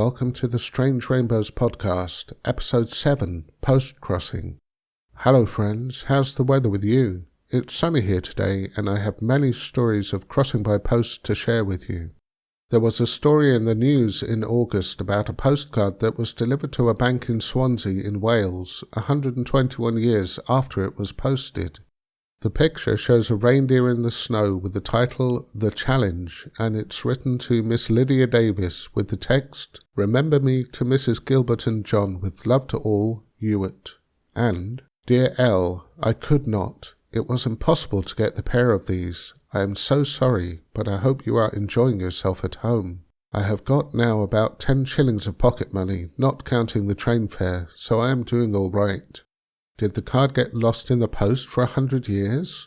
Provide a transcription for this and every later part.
welcome to the Strange Rainbows podcast, episode 7, Postcrossing. Hello friends, how's the weather with you? It's sunny here today and I have many stories of crossing by post to share with you. There was a story in the news in August about a postcard that was delivered to a bank in Swansea in Wales 121 years after it was posted. The picture shows a reindeer in the snow with the title The Challenge, and it's written to Miss Lydia Davis with the text, "Remember me to Mrs. Gilbert and John with love to all, Hewitt." And, "Dear L, I could not. It was impossible to get the pair of these. I am so sorry, but I hope you are enjoying yourself at home. I have got now about 10 shillings of pocket money, not counting the train fare, so I am doing all right. Did the card get lost in the post for 100 years?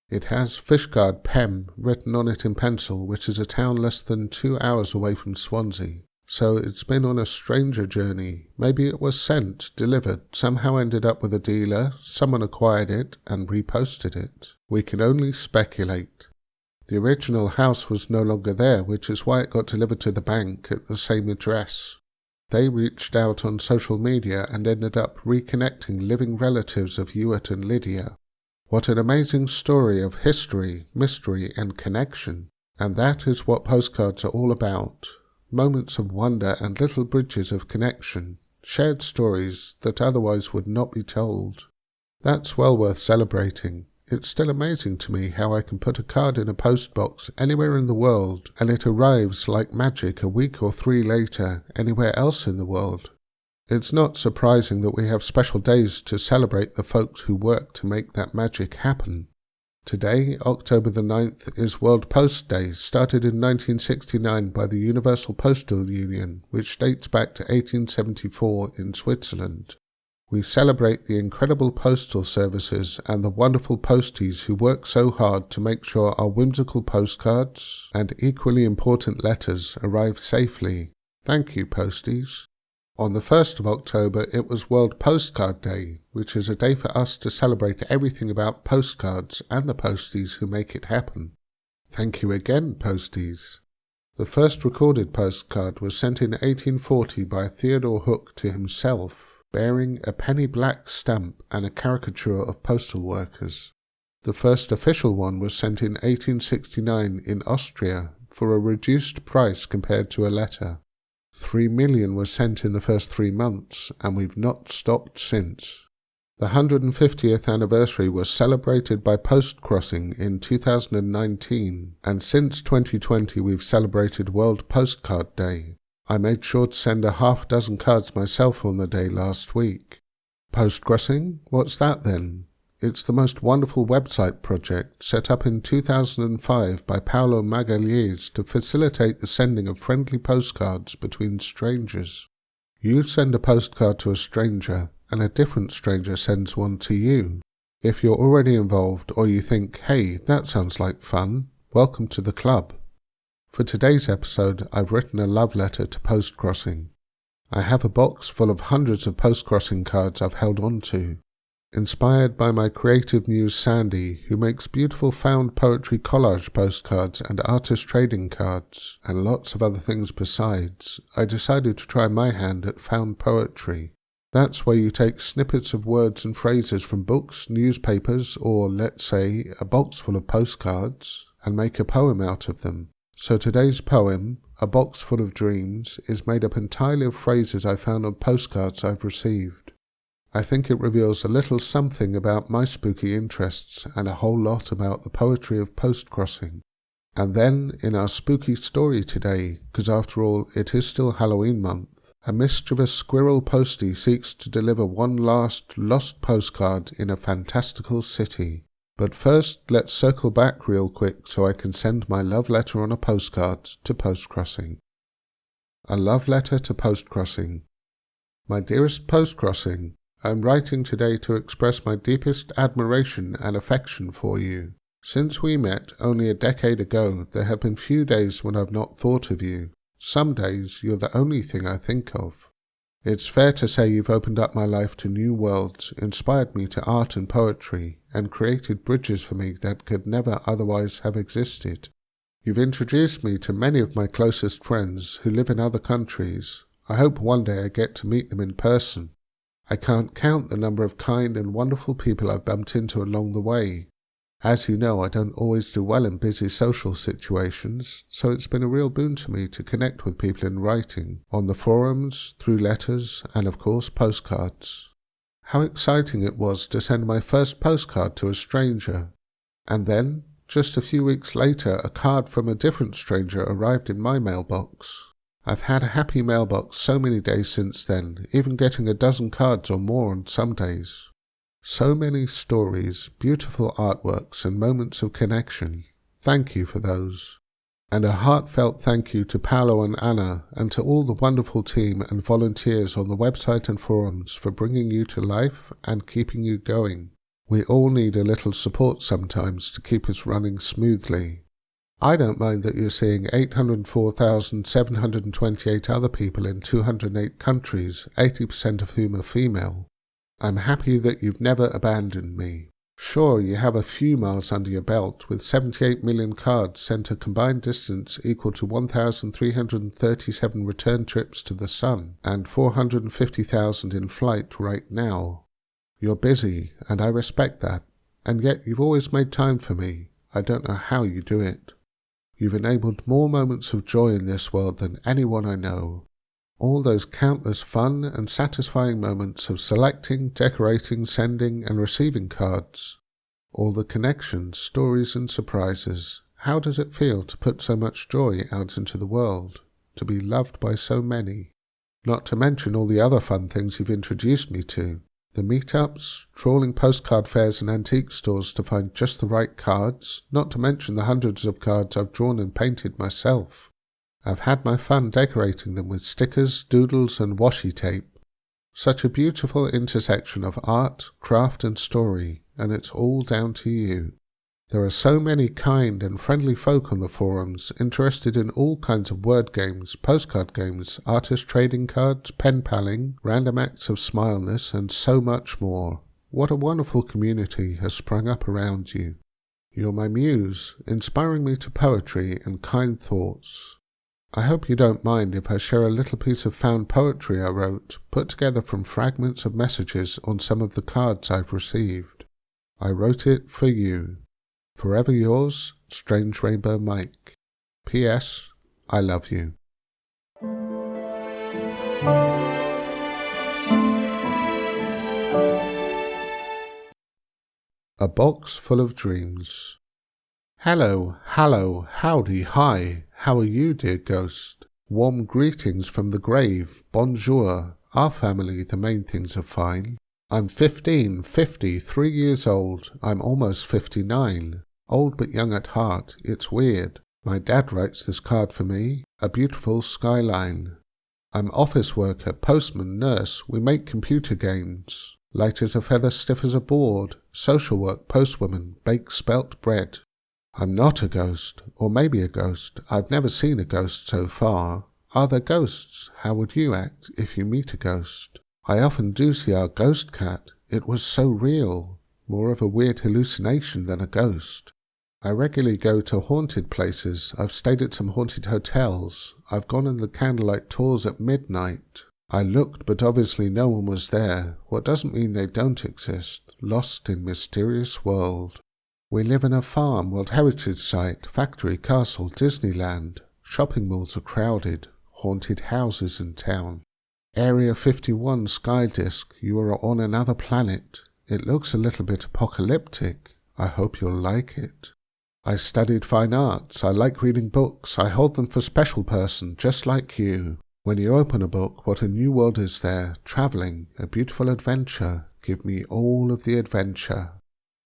It has Fishguard, Pem, written on it in pencil, which is a town less than 2 hours away from Swansea. So it's been on a stranger journey. Maybe it was sent, delivered, somehow ended up with a dealer, someone acquired it and reposted it. We can only speculate. The original house was no longer there, which is why it got delivered to the bank at the same address. They reached out on social media and ended up reconnecting living relatives of Hewitt and Lydia. What an amazing story of history, mystery and connection. And that is what postcards are all about. Moments of wonder and little bridges of connection. Shared stories that otherwise would not be told. That's well worth celebrating. It's still amazing to me how I can put a card in a post box anywhere in the world and it arrives like magic a week or 3 later anywhere else in the world. It's not surprising that we have special days to celebrate the folks who work to make that magic happen. Today, October the 9th, is World Post Day, started in 1969 by the Universal Postal Union, which dates back to 1874 in Switzerland. We celebrate the incredible postal services and the wonderful posties who work so hard to make sure our whimsical postcards and equally important letters arrive safely. Thank you, posties. On the 1st of October, it was World Postcard Day, which is a day for us to celebrate everything about postcards and the posties who make it happen. Thank you again, posties. The first recorded postcard was sent in 1840 by Theodore Hook to himself, bearing a penny black stamp and a caricature of postal workers. The first official one was sent in 1869 in Austria for a reduced price compared to a letter. 3 million were sent in the first 3 months, and we've not stopped since. The 150th anniversary was celebrated by Postcrossing in 2019, and since 2020 we've celebrated World Postcard Day. I made sure to send a half-dozen cards myself on the day last week. Postcrossing? What's that then? It's the most wonderful website project set up in 2005 by Paolo Magalhães to facilitate the sending of friendly postcards between strangers. You send a postcard to a stranger, and a different stranger sends one to you. If you're already involved or you think, hey, that sounds like fun, welcome to the club. For today's episode, I've written a love letter to Postcrossing. I have a box full of hundreds of Postcrossing cards I've held on to. Inspired by my creative muse Sandy, who makes beautiful found poetry collage postcards and artist trading cards, and lots of other things besides, I decided to try my hand at found poetry. That's where you take snippets of words and phrases from books, newspapers, or, let's say, a box full of postcards, and make a poem out of them. So today's poem, A Box Full of Dreams, is made up entirely of phrases I found on postcards I've received. I think it reveals a little something about my spooky interests and a whole lot about the poetry of postcrossing. And then, in our spooky story today, because after all it is still Halloween month, a mischievous squirrel postie seeks to deliver one last lost postcard in a fantastical city. But first, let's circle back real quick so I can send my love letter on a postcard to Postcrossing. A love letter to Postcrossing. My dearest Postcrossing, I am writing today to express my deepest admiration and affection for you. Since we met only a decade ago, there have been few days when I've not thought of you. Some days you're the only thing I think of. It's fair to say you've opened up my life to new worlds, inspired me to art and poetry, and created bridges for me that could never otherwise have existed. You've introduced me to many of my closest friends who live in other countries. I hope one day I get to meet them in person. I can't count the number of kind and wonderful people I've bumped into along the way. As you know, I don't always do well in busy social situations, so it's been a real boon to me to connect with people in writing, on the forums, through letters, and of course postcards. How exciting it was to send my first postcard to a stranger. And then, just a few weeks later, a card from a different stranger arrived in my mailbox. I've had a happy mailbox so many days since then, even getting a dozen cards or more on some days. So many stories, beautiful artworks, and moments of connection. Thank you for those. And a heartfelt thank you to Paolo and Anna, and to all the wonderful team and volunteers on the website and forums for bringing you to life and keeping you going. We all need a little support sometimes to keep us running smoothly. I don't mind that you're seeing 804,728 other people in 208 countries, 80% of whom are female. I'm happy that you've never abandoned me. Sure, you have a few miles under your belt, with 78 million cards sent a combined distance equal to 1,337 return trips to the sun, and 450,000 in flight right now. You're busy, and I respect that, and yet you've always made time for me. I don't know how you do it. You've enabled more moments of joy in this world than anyone I know. All those countless fun and satisfying moments of selecting, decorating, sending and receiving cards. All the connections, stories and surprises. How does it feel to put so much joy out into the world? To be loved by so many? Not to mention all the other fun things you've introduced me to. The meetups, trawling postcard fairs and antique stores to find just the right cards, not to mention the hundreds of cards I've drawn and painted myself. I've had my fun decorating them with stickers, doodles and washi tape. Such a beautiful intersection of art, craft and story, and it's all down to you. There are so many kind and friendly folk on the forums, interested in all kinds of word games, postcard games, artist trading cards, pen palling, random acts of smileness, and so much more. What a wonderful community has sprung up around you. You're my muse, inspiring me to poetry and kind thoughts. I hope you don't mind if I share a little piece of found poetry I wrote, put together from fragments of messages on some of the cards I've received. I wrote it for you. Forever yours, Strange Rainbow Mike. P.S. I love you. A box full of dreams. Hello, howdy, hi. How are you, dear ghost? Warm greetings from the grave, bonjour. Our family, the main things are fine. I'm 15, 3 years old. I'm almost 59. Old but young at heart, it's weird. My dad writes this card for me, a beautiful skyline. I'm office worker, postman, nurse, we make computer games. Light as a feather, stiff as a board, social work, postwoman, bake spelt bread. I'm not a ghost, or maybe a ghost. I've never seen a ghost so far. Are there ghosts? How would you act if you meet a ghost? I often do see our ghost cat. It was so real. More of a weird hallucination than a ghost. I regularly go to haunted places. I've stayed at some haunted hotels. I've gone on the candlelight tours at midnight. I looked, but obviously no one was there. What doesn't mean they don't exist. Lost in mysterious world. We live in a farm, World Heritage Site, factory, castle, Disneyland. Shopping malls are crowded. Haunted houses in town. Area 51 sky disk. You are on another planet. It looks a little bit apocalyptic. I hope you'll like it. I studied fine arts. I like reading books. I hold them for special person, just like you. When you open a book, what a new world is there. Travelling, a beautiful adventure. Give me all of the adventure.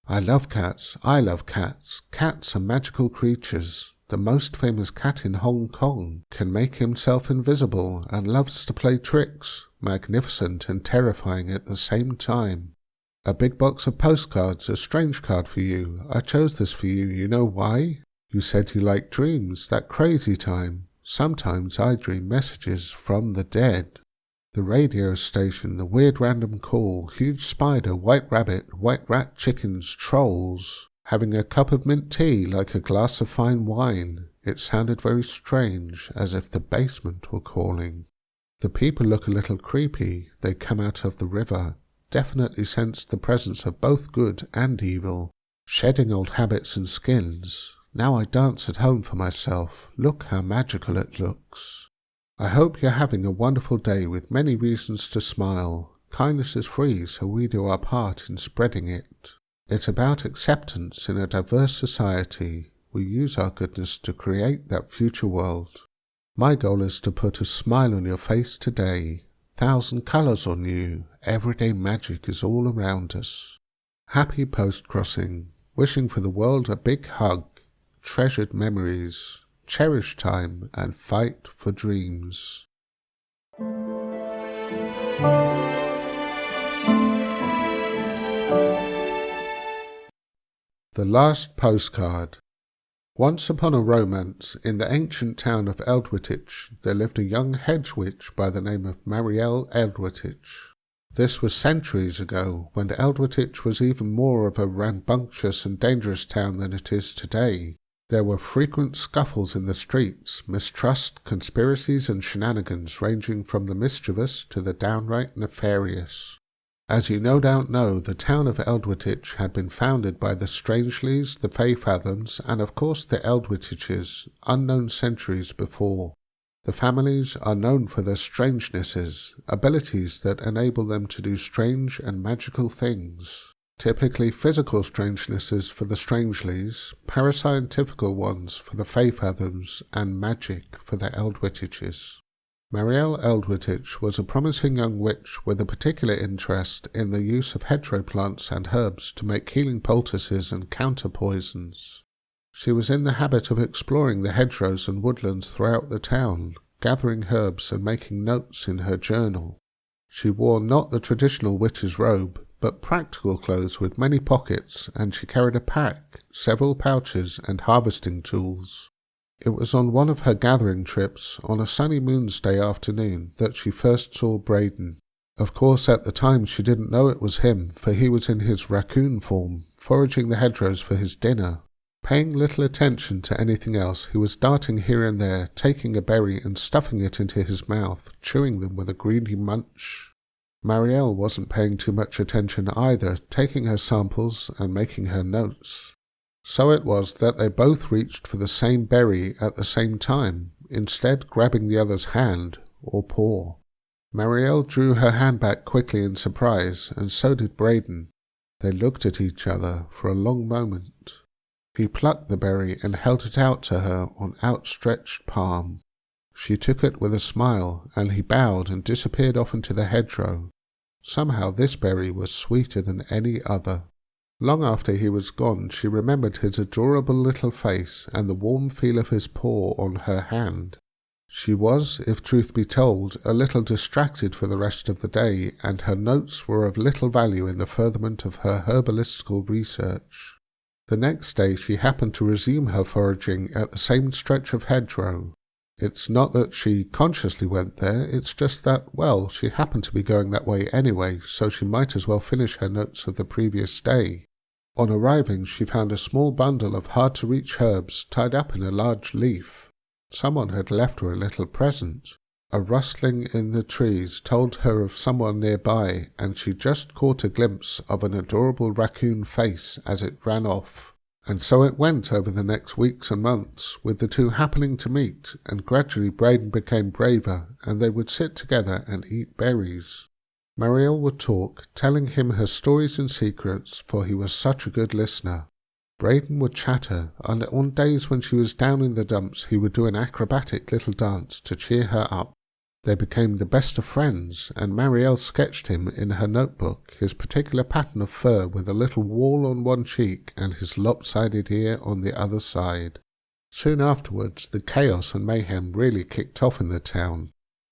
I love cats. I love cats. Cats are magical creatures. The most famous cat in Hong Kong can make himself invisible and loves to play tricks. Magnificent and terrifying at the same time. A big box of postcards, a strange card for you. I chose this for you. You know why? You said you like dreams, that crazy time. Sometimes I dream messages from the dead. The radio station, the weird random call, huge spider, white rabbit, white rat, chickens, trolls. Having a cup of mint tea like a glass of fine wine. It sounded very strange, as if the basement were calling. The people look a little creepy. They come out of the river. Definitely sense the presence of both good and evil. Shedding old habits and skins. Now I dance at home for myself. Look how magical it looks. I hope you're having a wonderful day with many reasons to smile. Kindness is free, so we do our part in spreading it. It's about acceptance in a diverse society. We use our goodness to create that future world. My goal is to put a smile on your face today. 1,000 colours on you. Everyday magic is all around us. Happy postcrossing. Wishing for the world a big hug. Treasured memories. Cherish time and fight for dreams. The Last Postcard. Once upon a romance, in the ancient town of Eldwitich, there lived a young hedge witch by the name of Marielle Eldwitich. This was centuries ago, when Eldwitich was even more of a rambunctious and dangerous town than it is today. There were frequent scuffles in the streets, mistrust, conspiracies and shenanigans ranging from the mischievous to the downright nefarious. As you no doubt know, the town of Eldwitich had been founded by the Strangeleys, the Fairfathoms, and of course the Eldwitiches, unknown centuries before. The families are known for their strangenesses, abilities that enable them to do strange and magical things. Typically physical strangenesses for the Strangeleys, parascientifical ones for the Fairfathoms, and magic for the Eldwitiches. Marielle Eldwitich was a promising young witch with a particular interest in the use of hedgerow plants and herbs to make healing poultices and counter-poisons. She was in the habit of exploring the hedgerows and woodlands throughout the town, gathering herbs and making notes in her journal. She wore not the traditional witch's robe, but practical clothes with many pockets, and she carried a pack, several pouches, and harvesting tools. It was on one of her gathering trips, on a sunny moon's day afternoon, that she first saw Braden. Of course, at the time she didn't know it was him, for he was in his raccoon form, foraging the hedgerows for his dinner. Paying little attention to anything else, he was darting here and there, taking a berry and stuffing it into his mouth, chewing them with a greedy munch. Marielle wasn't paying too much attention either, taking her samples and making her notes. So it was that they both reached for the same berry at the same time, instead grabbing the other's hand, or paw. Marielle drew her hand back quickly in surprise, and so did Braden. They looked at each other for a long moment. He plucked the berry and held it out to her on outstretched palm. She took it with a smile, and he bowed and disappeared off into the hedgerow. Somehow this berry was sweeter than any other. Long after he was gone, she remembered his adorable little face and the warm feel of his paw on her hand. She was, if truth be told, a little distracted for the rest of the day, and her notes were of little value in the furtherment of her herbalistical research. The next day she happened to resume her foraging at the same stretch of hedgerow. It's not that she consciously went there, it's just that, well, she happened to be going that way anyway, so she might as well finish her notes of the previous day. On arriving, she found a small bundle of hard-to-reach herbs tied up in a large leaf. Someone had left her a little present. A rustling in the trees told her of someone nearby, and she just caught a glimpse of an adorable raccoon face as it ran off. And so it went over the next weeks and months, with the two happening to meet, and gradually Braden became braver, and they would sit together and eat berries. Marielle would talk, telling him her stories and secrets, for he was such a good listener. Braden would chatter, and on days when she was down in the dumps he would do an acrobatic little dance to cheer her up. They became the best of friends, and Marielle sketched him in her notebook, his particular pattern of fur with a little wall on one cheek and his lopsided ear on the other side. Soon afterwards the chaos and mayhem really kicked off in the town.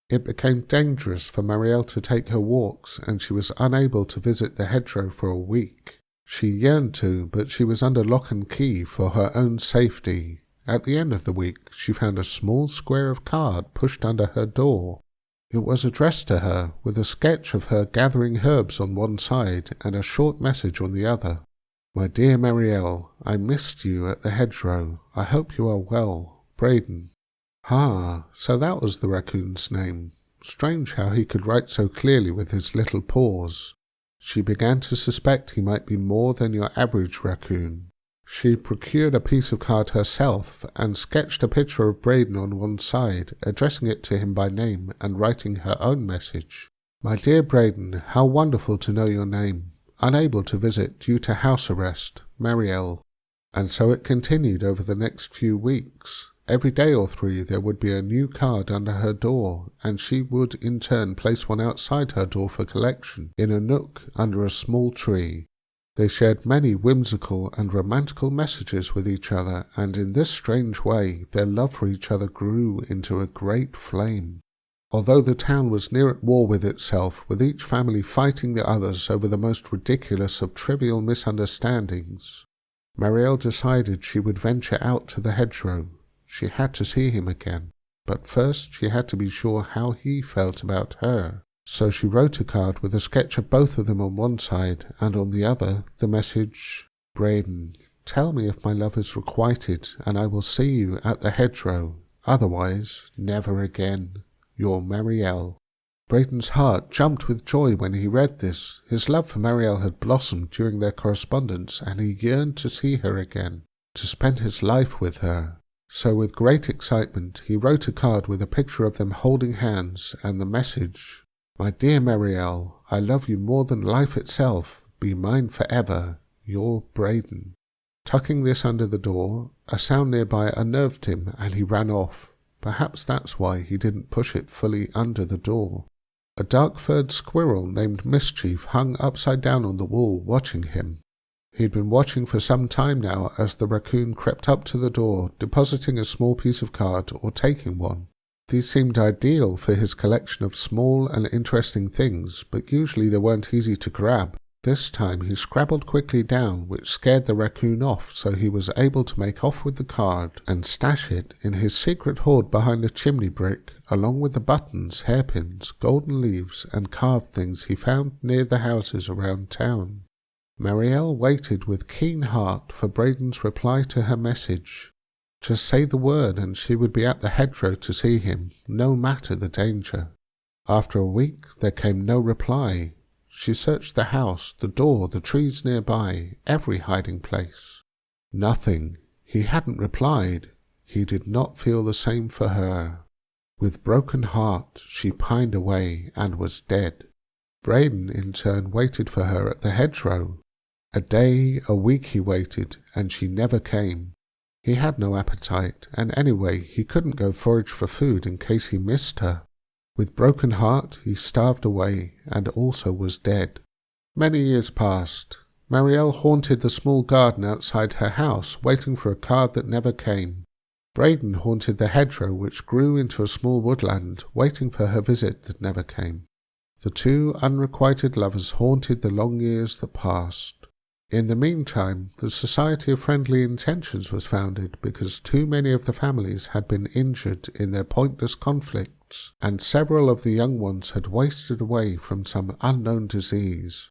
It became dangerous for Marielle to take her walks, and she was unable to visit the hedgerow for a week. She yearned to, but she was under lock and key for her own safety. At the end of the week, she found a small square of card pushed under her door. It was addressed to her, with a sketch of her gathering herbs on one side and a short message on the other. "My dear Marielle, I missed you at the hedgerow. I hope you are well. Braden." "Ah, so that was the raccoon's name. Strange how he could write so clearly with his little paws. She began to suspect he might be more than your average raccoon. She procured a piece of card herself and sketched a picture of Braden on one side, addressing it to him by name and writing her own message. "My dear Braden, how wonderful to know your name. Unable to visit due to house arrest, Marielle." And so it continued over the next few weeks. Every day or three there would be a new card under her door, and she would in turn place one outside her door for collection, in a nook under a small tree. They shared many whimsical and romantical messages with each other, and in this strange way their love for each other grew into a great flame. Although the town was near at war with itself, with each family fighting the others over the most ridiculous of trivial misunderstandings, Marielle decided she would venture out to the hedgerow. She had to see him again, but first she had to be sure how he felt about her. So she wrote a card with a sketch of both of them on one side, and on the other the message, "Braden, tell me if my love is requited, and I will see you at the hedgerow. Otherwise, never again. Your Marielle." Braden's heart jumped with joy when he read this. His love for Marielle had blossomed during their correspondence, and he yearned to see her again, to spend his life with her. So with great excitement he wrote a card with a picture of them holding hands and the message, "My dear Marielle, I love you more than life itself. Be mine forever. Your Braden." Tucking this under the door, a sound nearby unnerved him and he ran off. Perhaps that's why he didn't push it fully under the door. A dark-furred squirrel named Mischief hung upside down on the wall watching him. He'd been watching for some time now as the raccoon crept up to the door, depositing a small piece of card or taking one. These seemed ideal for his collection of small and interesting things, but usually they weren't easy to grab. This time he scrabbled quickly down, which scared the raccoon off, so he was able to make off with the card and stash it in his secret hoard behind a chimney brick, along with the buttons, hairpins, golden leaves, and carved things he found near the houses around town. Marielle waited with keen heart for Braden's reply to her message. Just say the word and she would be at the hedgerow to see him, no matter the danger. After a week there came no reply. She searched the house, the door, the trees nearby, every hiding place. Nothing. He hadn't replied. He did not feel the same for her. With broken heart she pined away and was dead. Braden in turn waited for her at the hedgerow. A day, a week he waited, and she never came. He had no appetite, and anyway he couldn't go forage for food in case he missed her. With broken heart he starved away, and also was dead. Many years passed. Marielle haunted the small garden outside her house, waiting for a card that never came. Braden haunted the hedgerow, which grew into a small woodland, waiting for her visit that never came. The two unrequited lovers haunted the long years that passed. In the meantime, the Society of Friendly Intentions was founded because too many of the families had been injured in their pointless conflicts, and several of the young ones had wasted away from some unknown disease.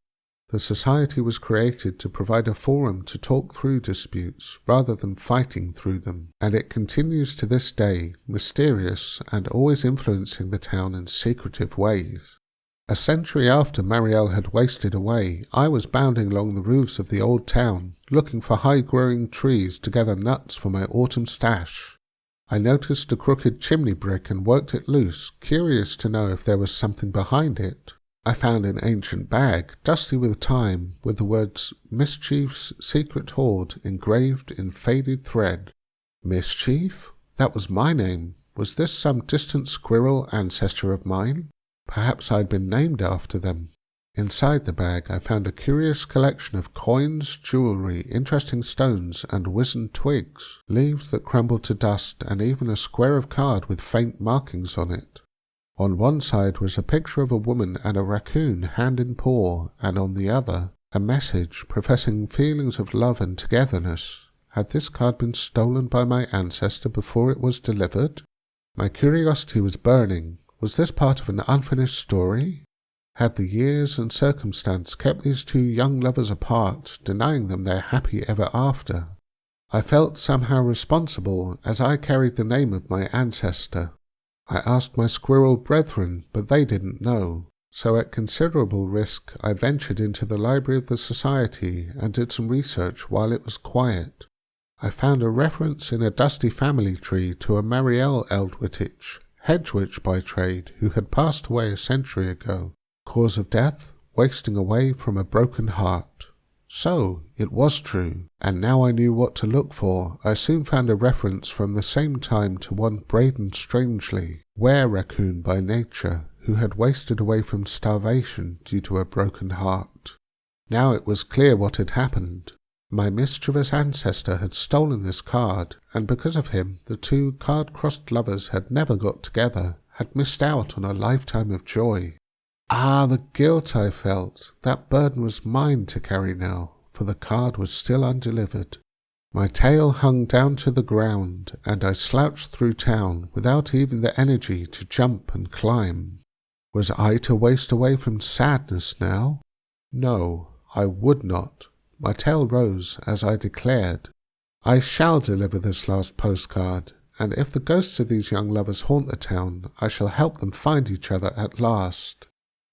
The society was created to provide a forum to talk through disputes rather than fighting through them, and it continues to this day, mysterious and always influencing the town in secretive ways. A century after Marielle had wasted away, I was bounding along the roofs of the old town, looking for high-growing trees to gather nuts for my autumn stash. I noticed a crooked chimney brick and worked it loose, curious to know if there was something behind it. I found an ancient bag, dusty with time, with the words "Mischief's Secret Hoard" engraved in faded thread. Mischief? That was my name. Was this some distant squirrel ancestor of mine? Perhaps I'd been named after them. Inside the bag I found a curious collection of coins, jewellery, interesting stones, and wizened twigs, leaves that crumbled to dust, and even a square of card with faint markings on it. On one side was a picture of a woman and a raccoon hand in paw, and on the other a message professing feelings of love and togetherness. Had this card been stolen by my ancestor before it was delivered? My curiosity was burning. Was this part of an unfinished story? Had the years and circumstance kept these two young lovers apart, denying them their happy ever after? I felt somehow responsible, as I carried the name of my ancestor. I asked my squirrel brethren, but they didn't know. So at considerable risk, I ventured into the library of the society and did some research while it was quiet. I found a reference in a dusty family tree to a Marielle Eldwittich, hedge witch by trade, who had passed away a century ago. Cause of death? Wasting away from a broken heart. So, it was true, and now I knew what to look for. I soon found a reference from the same time to one Braden Strangely, were-raccoon by nature, who had wasted away from starvation due to a broken heart. Now it was clear what had happened. My mischievous ancestor had stolen this card, and because of him, the two card-crossed lovers had never got together, had missed out on a lifetime of joy. Ah, the guilt I felt! That burden was mine to carry now, for the card was still undelivered. My tail hung down to the ground, and I slouched through town without even the energy to jump and climb. Was I to waste away from sadness now? No, I would not. My tail rose as I declared, I shall deliver this last postcard, and if the ghosts of these young lovers haunt the town, I shall help them find each other at last.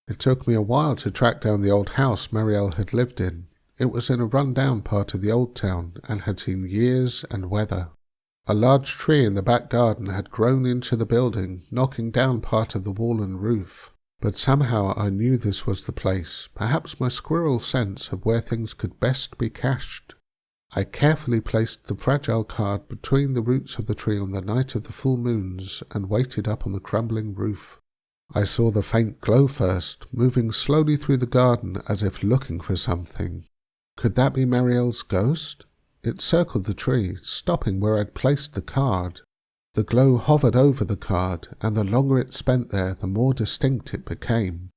It took me a while to track down the old house Marielle had lived in. It was in a run-down part of the old town and had seen years and weather. A large tree in the back garden had grown into the building, knocking down part of the wall and roof. But somehow I knew this was the place, perhaps my squirrel sense of where things could best be cached. I carefully placed the fragile card between the roots of the tree on the night of the full moons and waited up on the crumbling roof. I saw the faint glow first, moving slowly through the garden as if looking for something. Could that be Marielle's ghost? It circled the tree, stopping where I'd placed the card. The glow hovered over the card, and the longer it spent there, the more distinct it became.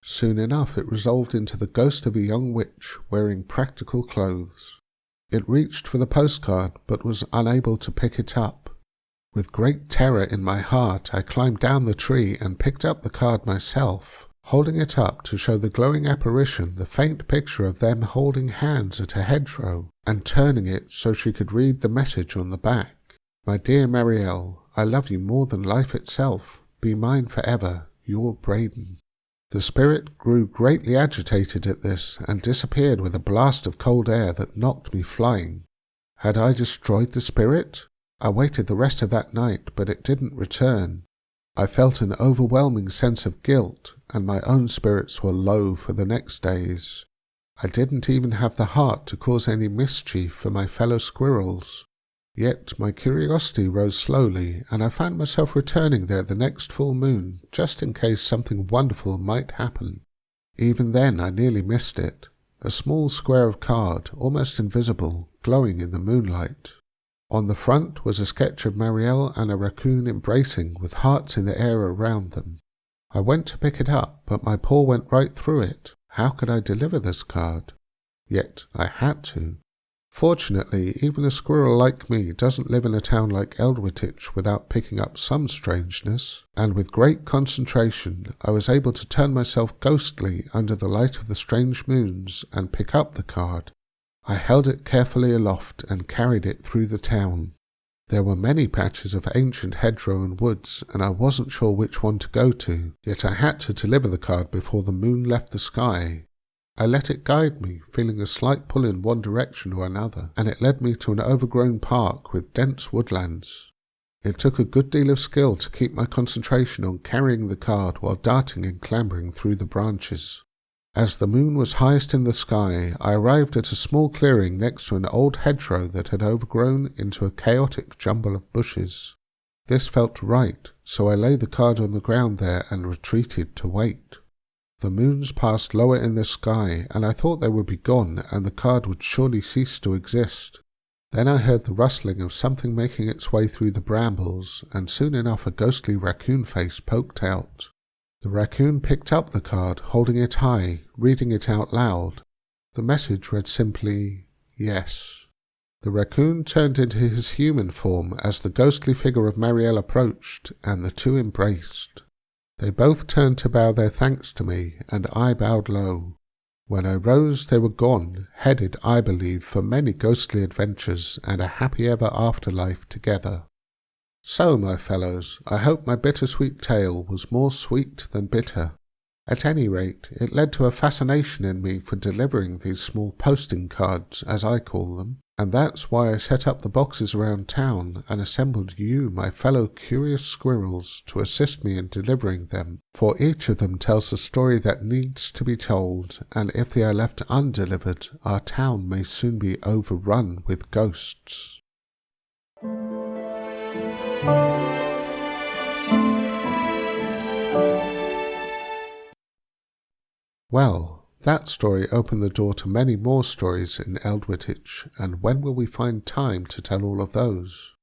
Soon enough it resolved into the ghost of a young witch wearing practical clothes. It reached for the postcard, but was unable to pick it up. With great terror in my heart, I climbed down the tree and picked up the card myself, holding it up to show the glowing apparition the faint picture of them holding hands at a hedgerow, and turning it so she could read the message on the back. My dear Marielle, I love you more than life itself. Be mine forever, your Braden. The spirit grew greatly agitated at this, and disappeared with a blast of cold air that knocked me flying. Had I destroyed the spirit? I waited the rest of that night, but it didn't return. I felt an overwhelming sense of guilt, and my own spirits were low for the next days. I didn't even have the heart to cause any mischief for my fellow squirrels. Yet my curiosity rose slowly, and I found myself returning there the next full moon, just in case something wonderful might happen. Even then I nearly missed it. A small square of card, almost invisible, glowing in the moonlight. On the front was a sketch of Marielle and a raccoon embracing, with hearts in the air around them. I went to pick it up, but my paw went right through it. How could I deliver this card? Yet I had to. Fortunately, even a squirrel like me doesn't live in a town like Eldwittich without picking up some strangeness, and with great concentration I was able to turn myself ghostly under the light of the strange moons and pick up the card. I held it carefully aloft and carried it through the town. There were many patches of ancient hedgerow and woods, and I wasn't sure which one to go to, yet I had to deliver the card before the moon left the sky. I let it guide me, feeling a slight pull in one direction or another, and it led me to an overgrown park with dense woodlands. It took a good deal of skill to keep my concentration on carrying the card while darting and clambering through the branches. As the moon was highest in the sky, I arrived at a small clearing next to an old hedgerow that had overgrown into a chaotic jumble of bushes. This felt right, so I laid the card on the ground there and retreated to wait. The moons passed lower in the sky, and I thought they would be gone and the card would surely cease to exist. Then I heard the rustling of something making its way through the brambles, and soon enough a ghostly raccoon face poked out. The raccoon picked up the card, holding it high, reading it out loud. The message read simply, yes. The raccoon turned into his human form as the ghostly figure of Marielle approached, and the two embraced. They both turned to bow their thanks to me, and I bowed low. When I rose they were gone, headed, I believe, for many ghostly adventures and a happy ever after life together. So, my fellows, I hope my bittersweet tale was more sweet than bitter. At any rate, it led to a fascination in me for delivering these small posting cards, as I call them, and that's why I set up the boxes around town and assembled you, my fellow curious squirrels, to assist me in delivering them, for each of them tells a story that needs to be told, and if they are left undelivered, our town may soon be overrun with ghosts. Well, that story opened the door to many more stories in Eldwittich, and when will we find time to tell all of those?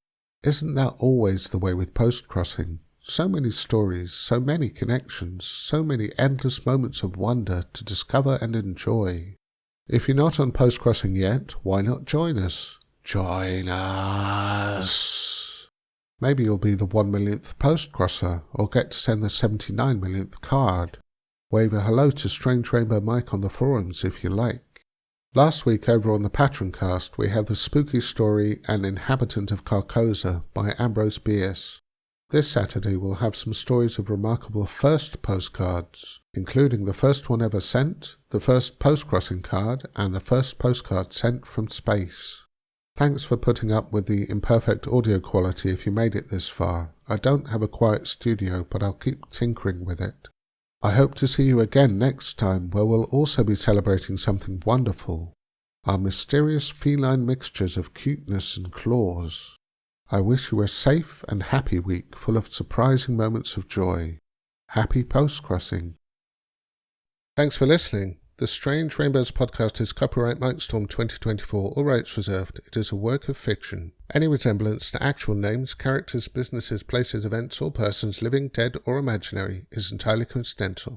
Isn't that always the way with Postcrossing? So many stories, so many connections, so many endless moments of wonder to discover and enjoy. If you're not on Postcrossing yet, why not join us? Join us! Maybe you'll be the 1 millionth postcrosser, or get to send the 79 millionth card. Wave a hello to Strange Rainbow Mike on the forums if you like. Last week over on the Patroncast we had the spooky story An Inhabitant of Carcosa by Ambrose B.S. This Saturday we'll have some stories of remarkable first postcards, including the first one ever sent, the first postcrossing card, and the first postcard sent from space. Thanks for putting up with the imperfect audio quality if you made it this far. I don't have a quiet studio, but I'll keep tinkering with it. I hope to see you again next time, where we'll also be celebrating something wonderful, our mysterious feline mixtures of cuteness and claws. I wish you a safe and happy week full of surprising moments of joy. Happy postcrossing. Thanks for listening. The Strange Rainbows podcast is copyright Mike Storm 2024, all rights reserved. It is a work of fiction. Any resemblance to actual names, characters, businesses, places, events, or persons, living, dead, or imaginary, is entirely coincidental.